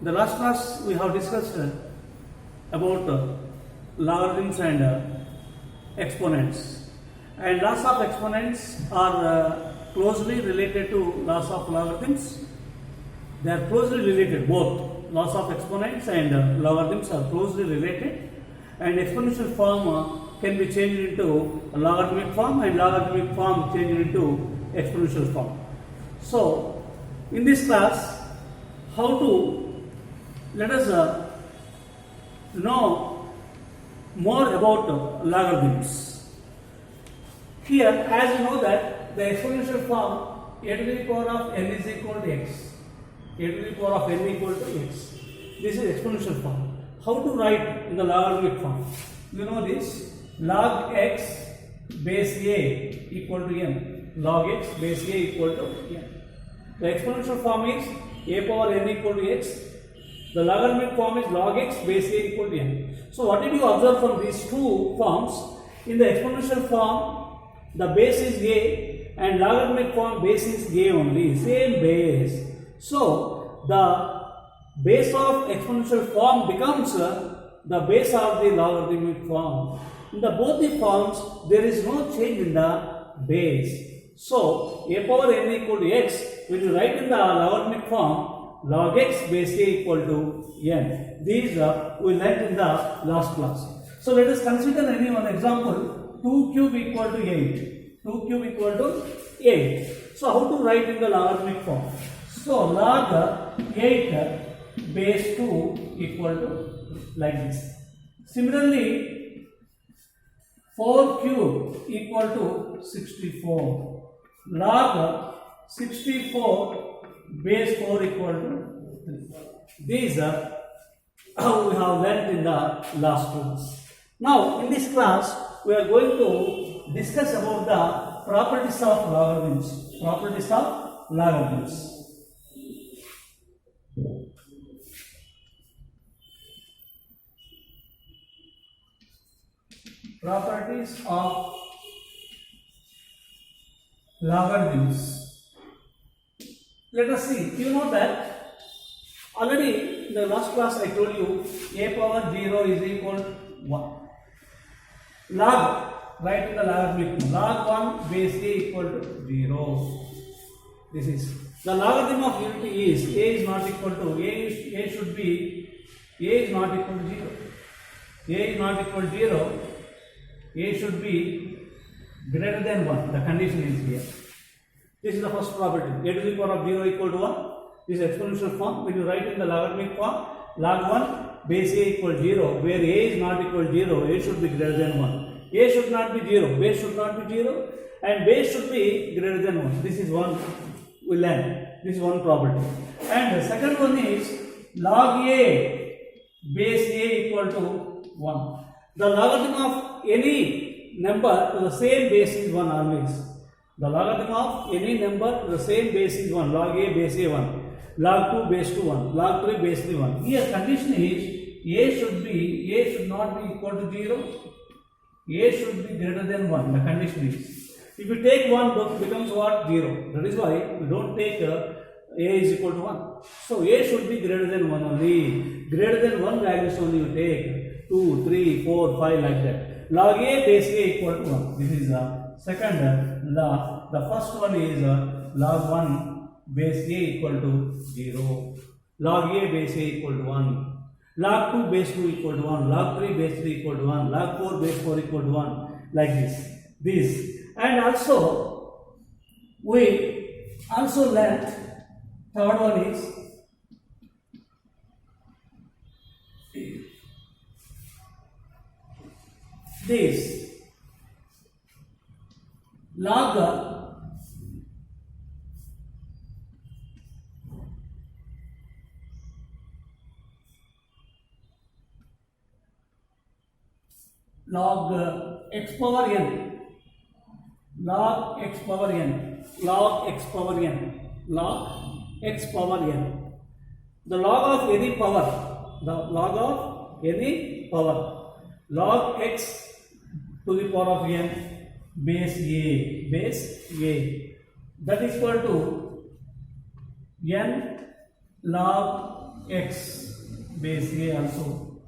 the last class we have discussed about logarithms and exponents. And laws of exponents are closely related to laws of logarithms. They are closely related, both laws of exponents and logarithms are closely related. And exponential form can be changed into logarithmic form, and logarithmic form changed into exponential form. So, in this class, let us know more about logarithms. Here, as you know that the exponential form a to the power of n is equal to x, a to the power of n equal to x. This is exponential form. How to write in the logarithmic form? You know this, log x base a equal to n. Log x base a equal to n. The exponential form is a power n equal to x. The logarithmic form is log x base a equal to n. So what did you observe from these two forms? In the exponential form, the base is a, and logarithmic form base is a only, same base. So the base of exponential form becomes the base of the logarithmic form. In both the forms, there is no change in the base. So a power n equal to x, when you write in the logarithmic form, log x base a equal to n. These we learnt in the last class. So let us consider any one example. 2 cube equal to 8. 2 cube equal to 8. So how to write in the logarithmic form? So log 8 base 2 equal to like this. Similarly, 4 cube equal to 64. Log 64 base 4 equal to 3. These are how we have learnt in the last class. Now, in this class, we are going to discuss about the properties of logarithms. Properties of logarithms. Properties of logarithms. Let us see. You know that already in the last class I told you a power 0 is equal to 1. Log, write in the logarithmic form. Log 1 base a equal to 0. This is the logarithm of unity is a is not equal to a should be a is not equal to 0. A is not equal to 0. A should be greater than 1. The condition is here. This is the first property. A to the power of 0 equal to 1. This is exponential form. When you write in the logarithmic form, log 1 base a equal to 0, where a is not equal to 0, a should be greater than 1. A should not be 0, base should not be 0, and base should be greater than 1. This is one we learn. This is one property. And the second one is log a base a equal to 1. The logarithm of any number to the same base is 1 always. The logarithm of any number to the same base is 1. Log a base a 1. Log 2 base 2 1. Log 3 base 3 1. Here condition is a should not be equal to 0. A should be greater than 1. The condition is. If you take 1, it becomes what? 0. That is why we don't take a is equal to 1. So a should be greater than 1 only. Greater than 1 values only you take. 2, 3, 4, 5 like that. Log a base a equal to 1. This is the second law. The first one is log 1 base a equal to 0. Log a base a equal to 1. Log 2 base 2 equal to 1. Log 3 base 3 equal to 1. Log 4 base 4 equal to 1. Like this. And also, we also learnt, third one is this. Log x power n. Log x power n. Log x power n. Log x power n. The log of any power. The log of any power. Log x to the power of n base a, that is equal to n log x base a also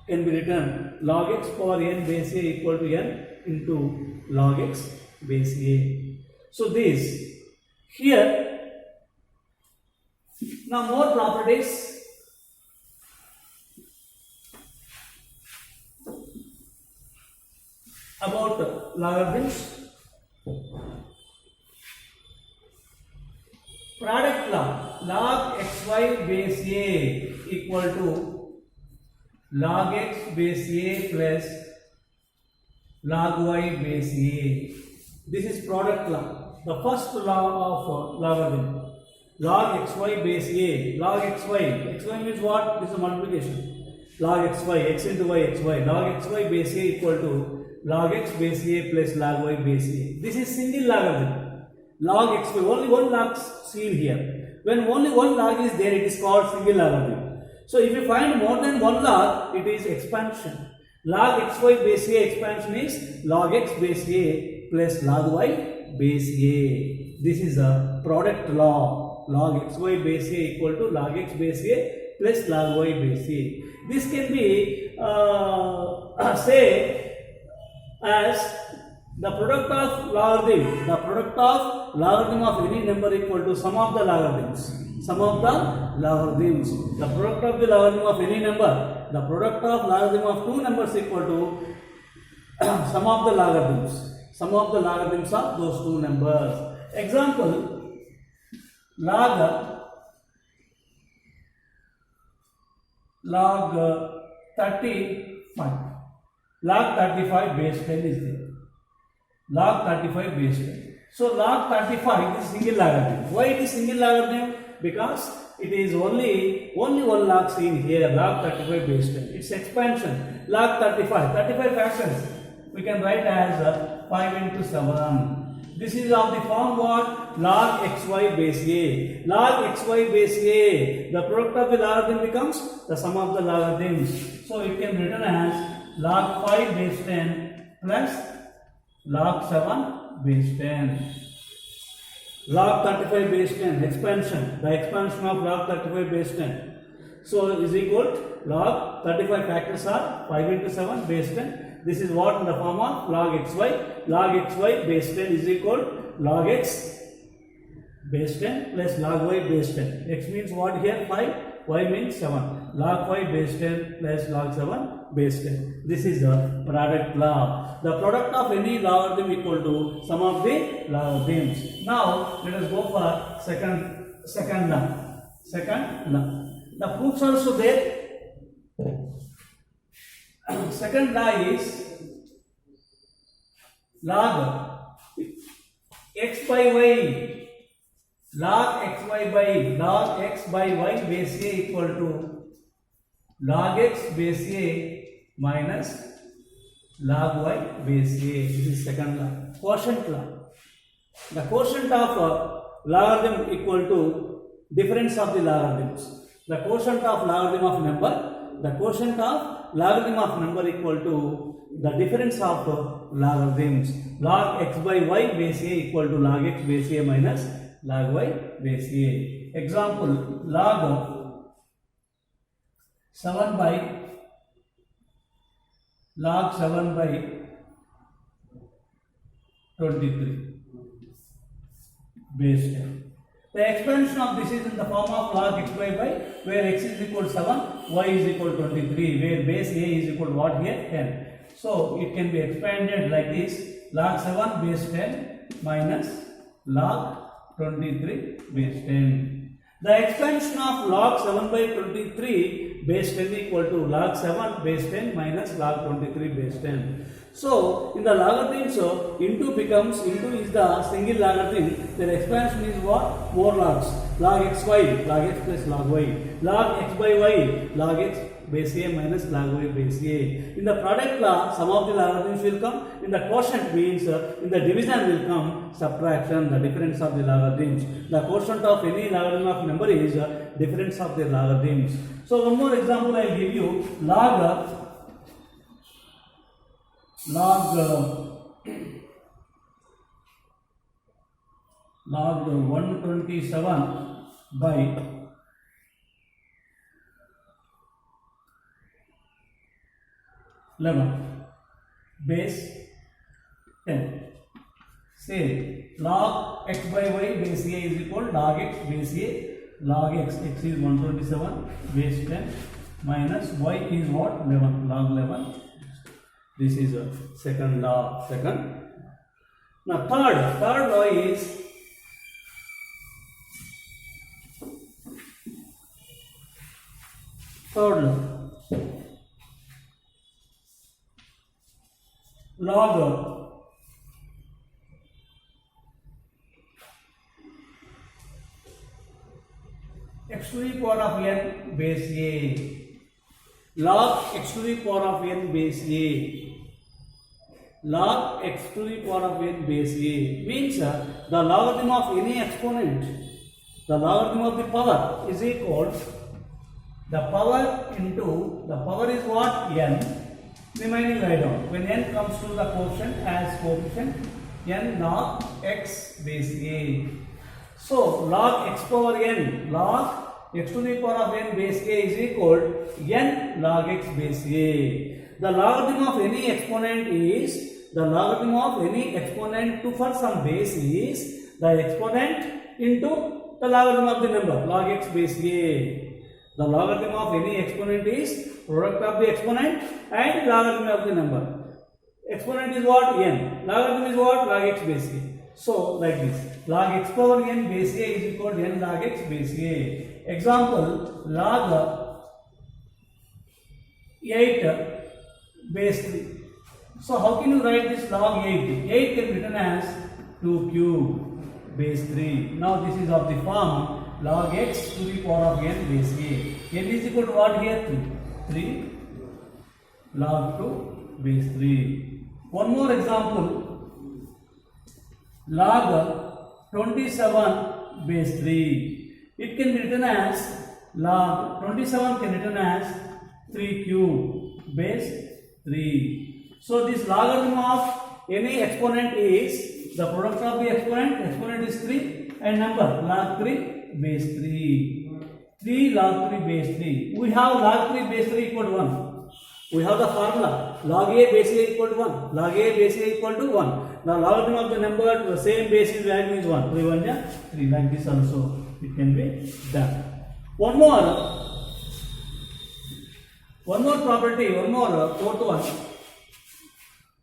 can be written log x power n base a equal to n into log x base a. So this here, now more properties. About logarithms. Product law, log xy base a equal to log x base a plus log y base a. This is product law, the first law of logarithm. Log xy base a, log xy means what? This is multiplication. Log xy, x into y, xy, log xy base a equal to log x base a plus log y base a. This is single logarithm. Log xy, only one log seen here. When only one log is there, it is called single logarithm. So if you find more than one log, it is expansion. Log xy base a expansion is log x base a plus log y base a. This is a product law. Log xy base a equal to log x base a plus log y base a. This can be say as the product of logarithm of any number equal to sum of the logarithms. Sum of the logarithms. The product of the logarithm of any number, the product of logarithm of two numbers equal to sum of the logarithms. Sum of the logarithms of those two numbers. Example, log 35. Log 35 base 10 is there. Log 35 base 10. So log 35 is single logarithm. Why it is single logarithm? Because it is only one log seen here. Log 35 base 10. Its expansion. Log 35 fractions. We can write as 5 into 7. This is of the form what? Log xy base a. Log xy base a. The product of the logarithm becomes the sum of the logarithms. So it can be written as log 5 base 10 plus log 7 base 10. Log 35 base 10 expansion. The expansion of log 35 base 10. So is equal to log 35 factors are 5 into 7 base 10. This is what in the form of log xy. Log xy base 10 is equal to log x base 10 plus log y base 10. X means what here? 5. Y means 7. Log 5 base 10 plus log 7 base 10. This is the product law. The product of any logarithm equal to sum of the logarithms. Now let us go for second law. Second law. The proofs are also there. Second law is log x by y. Log xy by log x by y base a equal to log x base a minus log y base a. This is second law. Quotient law. The quotient of logarithm equal to difference of the logarithms. The quotient of logarithm of number. The quotient of logarithm of number equal to the difference of logarithms. Log x by y base a equal to log x base a minus log y base a. Example, log 7 by 23 base 10. The expansion of this is in the form of log x by y, where x is equal to 7, y is equal to 23, where base a is equal to what here? 10. So it can be expanded like this: log 7 base 10 minus log 23 base 10. The expansion of log 7 by 23 base 10 equal to log 7 base 10 minus log 23 base 10. So in the logarithms, into is the single logarithm. Their expansion is what? More logs. Log xy, log x plus log y. Log x by y, log x base a minus log y base a. In the product law, sum of the logarithms will come. In the quotient means in the division will come subtraction, the difference of the logarithms. The quotient of any logarithm of number is difference of the logarithms. So one more example I will give you. Log 127 by 11 base 10. Same. Log x by y base a is equal log x base a. Log x is 127 base 10 minus y is what? 11 log 11. This is a second law. Second. Now third law is third law. Log x to the power of n base a. Log x to the power of n base a. Log x to the power of n base a means the logarithm of any exponent, the logarithm of the power is equal the power into the power is what? N. Remaining write down. When n comes to the quotient as coefficient n log x base a. So log x power n, log x to the power of n base a is equal n log x base a. The logarithm of any exponent is the logarithm of any exponent to for some base is the exponent into the logarithm of the number log x base a. The logarithm of any exponent is product of the exponent and logarithm of the number. Exponent is what? N. Logarithm is what? Log x base a. So like this, log x power n base a is equal to n log x base a. Example, log 8 base 3. So how can you write this log 8? 8 can be written as 2 cube base 3. Now this is of the form log x to the power of n base a. N is equal to what here? 3. 3 log 2 base 3. One more example. Log 27 base 3. It can be written as log 27 can be written as 3 cube base 3. So this logarithm of any exponent is the product of the exponent is 3 and number log 3 base 3. 3 log 3 base 3. We have log 3 base 3 equal to 1. We have the formula log a base a equal to 1. Log a base a equal to 1. Now logarithm of the number to the same base is value is 1. 3 1 3 like this also it can be done. One more property, one more fourth one.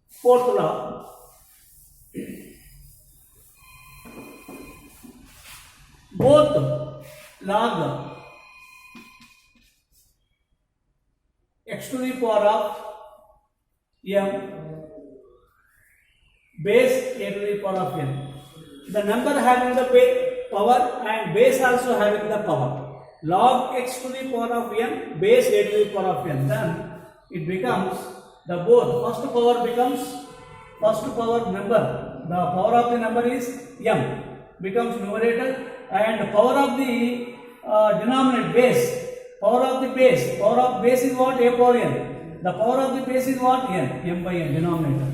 Fourth law. Both log x to the power of m base a to the power of n. The number having the power and base also having the power. Log x to the power of m base a to the power of n. Then it becomes the both. First power becomes first power number. The power of the number is m becomes numerator and the power of the denominator base. Power of base is what? A power n. The power of the base is what? N. M by n denominator.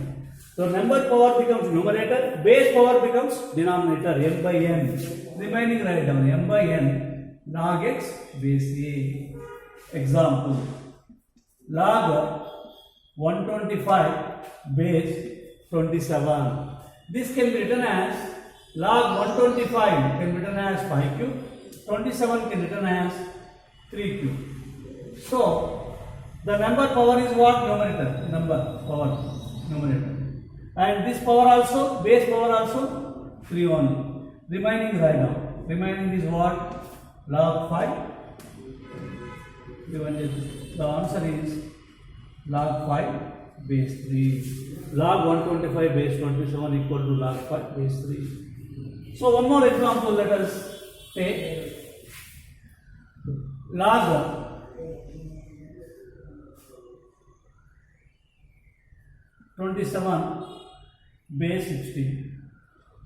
So number power becomes numerator, base power becomes denominator, m by n. Remaining write down m by n log x base a. Example, log 125 base 27. This can be written as log 125 can be written as 5 cube, 27 can be written as 3 cube. So the number power is what? Numerator, number power numerator. And this power also, base power also 3 only. Remaining write down. Remaining is what? Log 5. The answer is log 5 base 3. Log 125 base 27 equal to log 5 base 3. So one more example let us take. Log 27 base 16.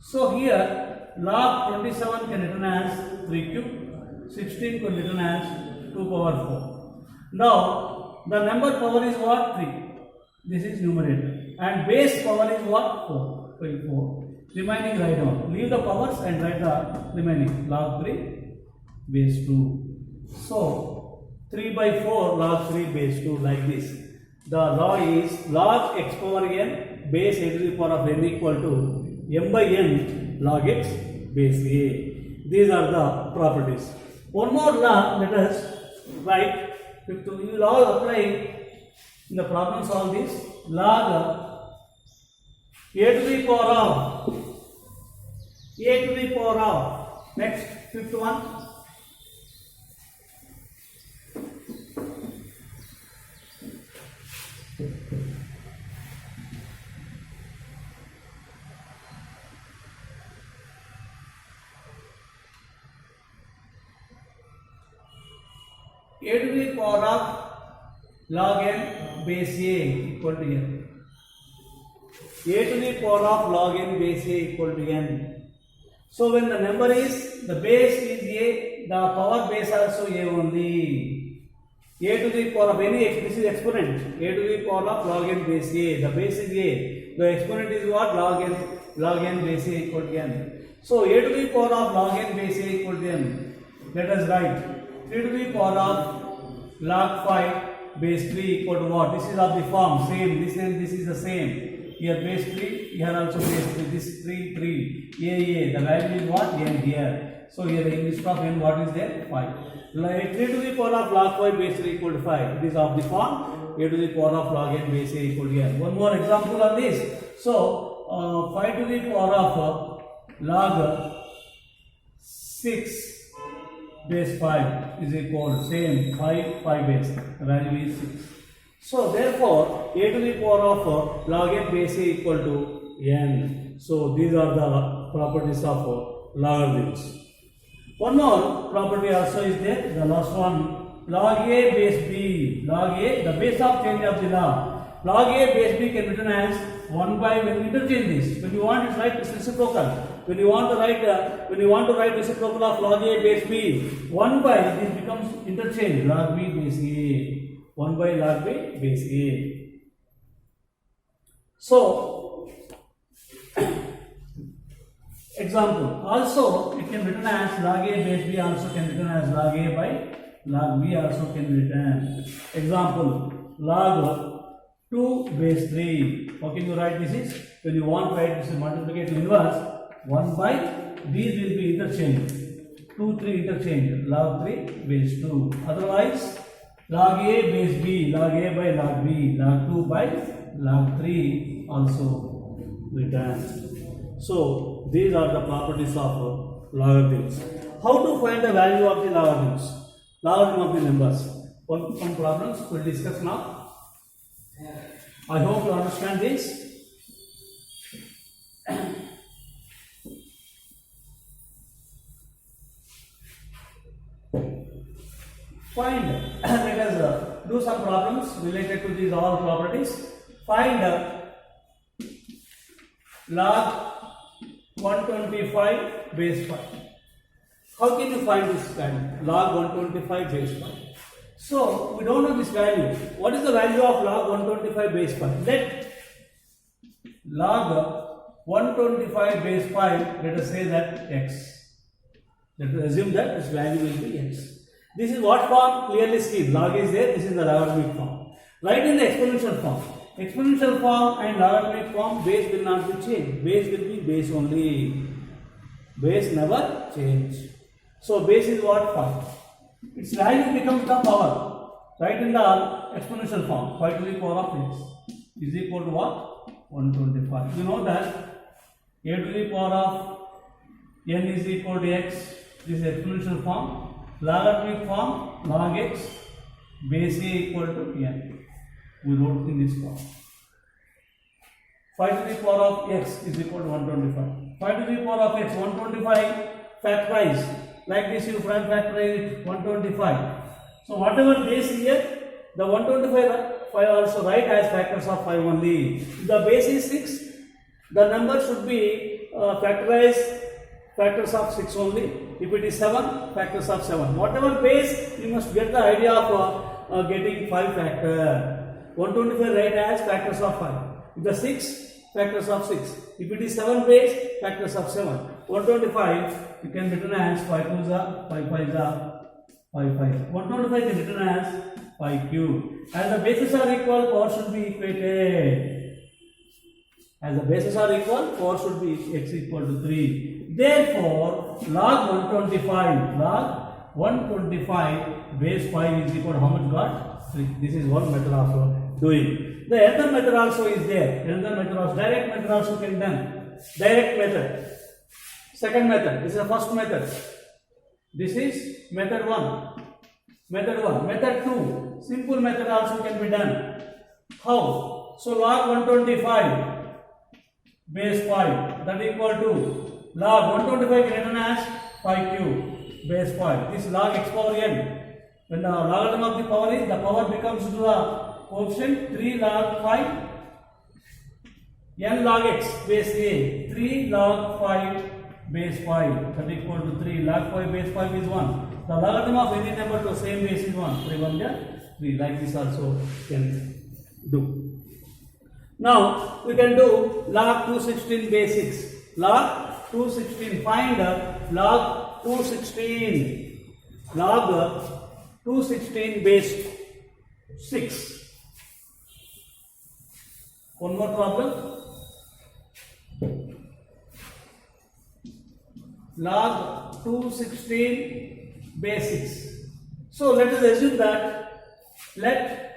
So here log 27 can be written as 3 cube, 16 can be written as 2 power 4. Now the number power is what? 3. This is numerator and base power is what? 4. 4. Remaining write down. Leave the powers and write the remaining log 3 base 2. So 3 by 4 log 3 base 2 like this. The law is log x power n base a to the power of n equal to m by n log x base a. These are the properties. One more law, let us write. You will all apply in the problem solve this. Log a to the power of next fifth one. A to the power of log n base a equal to n. A to the power of log n base a equal to n. So when the number is, the base is a, the power base also a only. A to the power of any, this is exponent. A to the power of log n base a. The base is a. The exponent is what? Log n base a equal to n. So a to the power of log n base a equal to n. Let us write 3 to the power of log 5 base 3 equal to what? This is of the form same. This is the same. Here base 3, here also base 3. This is 3, 3. A. The value is what? N here. So here in this of n, what is there? 5. Like 3 to the power of log 5 base 3 equal to 5. It is of the form a to the power of log n base a equal to n. One more example on this. So 5 to the power of log 6 base 5 is equal to same 5 base. The value is 6. So therefore a to the power of log n base a equal to n. So these are the properties of logarithms. One more property also is there. The last one, log a base b. Log a, the base of change of the log. Log a base b can be written as 1 by, when we interchange this, when you want to write this reciprocal, when you want to write reciprocal of log a base b, 1 by, this becomes interchange log b base a. 1 by log b base a. So example, also it can be written as log a base b, also can be written as log a by log b, also can be written. Example, log 2 base 3. How can you write this is? When you want to write this multiplicative inverse, 1 by, these will be interchanged. 2, 3 interchange, log 3 base 2. Otherwise, log a base b, log a by log b, log 2 by log 3 also written. So these are the properties of logarithms. How to find the value of the logarithms? Logarithm of the numbers. Some problems we'll discuss now. I hope you understand this. Find, let us do some problems related to these all properties. Find log 125 base 5. How can you find this value? Log 125 base 5. So we don't know this value. What is the value of log 125 base 5? Let log 125 base 5, let us say that x. Let us assume that this value will be x. This is what form? Clearly seen. Log is there. This is the logarithmic form. Write in the exponential form. Exponential form and logarithmic form, base will not be changed. Base will be base only. Base never change. So base is what? 5. Its value becomes the power. Write in the exponential form. 5 to the power of x is equal to what? 125. You know that a to the power of n is equal to x. This is exponential form. Logarithmic form, log x base a equal to n. We wrote in this form. 5 to the power of x is equal to 125. 5 to the power of x, 125 factorize. Like this you factorize 125. So whatever base here, the 125 also write as factors of 5 only. The base is 6. The number should be factorized factors of 6 only. If it is 7, factors of 7. Whatever base, you must get the idea of getting 5 factor. 125 write as factors of 5. If the 6, factors of 6. If it is 7 base, factors of 7. 125, you can written as 5 2s are 5 5s are 5 5. 125 can written as 5 cube. As the bases are equal, power should be equated. As the bases are equal, power should be x equal to 3. Therefore, log 125 base 5 is equal to how much got? 3. This is one method of doing. The other method also is there. Another method also, direct method also can be done. Direct method. Second method. This is the first method. This is method 1. Method 1. Method 2. Simple method also can be done. How? So log 125 base 5 that equal to log 125 written as 5 cube base 5. This log x power n. When the logarithm of the power is, the power becomes to the coefficient 3 log 5 n log x base a 3 log 5 base 5 that equal to 3 log 5 base 5 is 1. The logarithm of any number to same base is 1. 3 1 3. Like this also can do. Now we can do log 216 base 6. Log 216. Find log 216. Log 216 base 6. One more problem. Log 216 base 6. So let us assume that let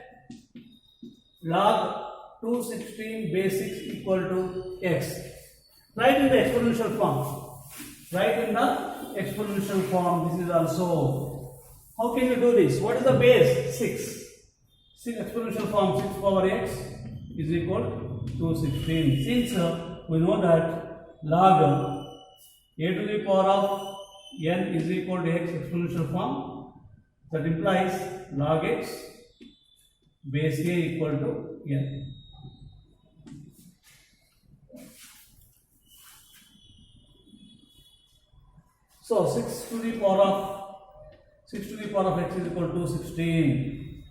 log 216 base 6 equal to x. Write in the exponential form. Write in the exponential form. This is also. How can you do this? What is the base? 6. 6 exponential form 6 power x is equal to 216. Since we know that log a to the power of n is equal to x exponential form, that implies log x base a equal to n. So 6 to the power of x is equal to 216.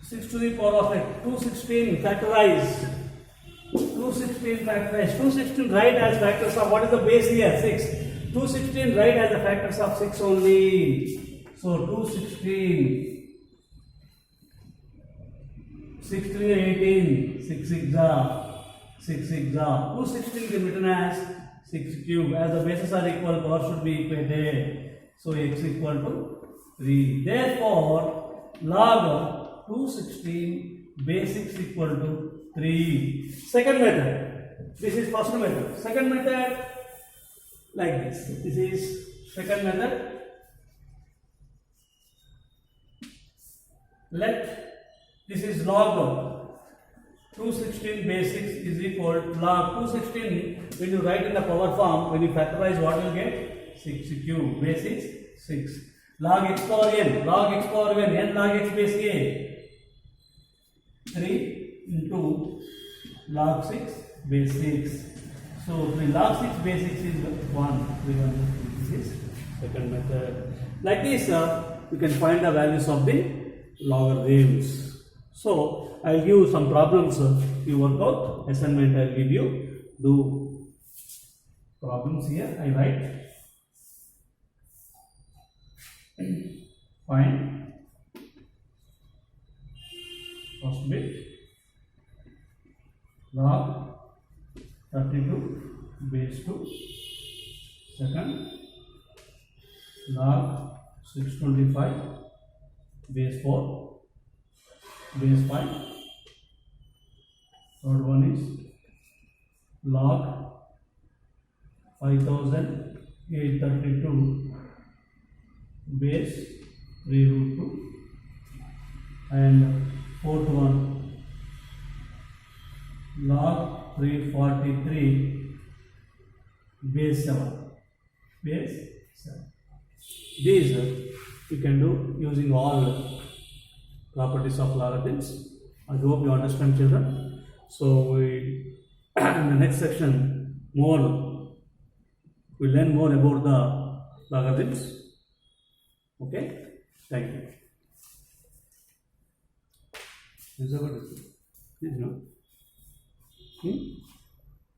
6 to the power of x, 216 factorize. 216 factorize. 216 write as factors of, what is the base here? 6. 216 write as the factors of 6 only. So 216. 6 3 18. 6 6 6 6 216 can be written as 6 cube. As the bases are equal, power should be equated. So x equal to 3. Therefore, log 216 base 6 equal to 3. Second method. This is first method. Second method like this. This is second method. Let this is log 216 base 6 is equal to log 216. When you write in the power form, when you factorize, what will get? 6 cube base 6. Log x power n, log x power n log x base a 3 into log 6 base 6. So 3 log 6 base 6 is 1. This is second method. Like this, you can find the values of the logarithms. So I'll give some problems. You work out. Assignment I'll give you. Do problems here. I write. Find first bit log 32 base 2. Second log 625 base 4 base 5. Third one is log 5832 base 3 root 2, and fourth one log 343 base 7. These you can do using all properties of logarithms. I hope you understand, children. So we in the next section we learn more about the logarithms. Okay, thank you. Is that what it is? No?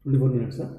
24 minutes, sir.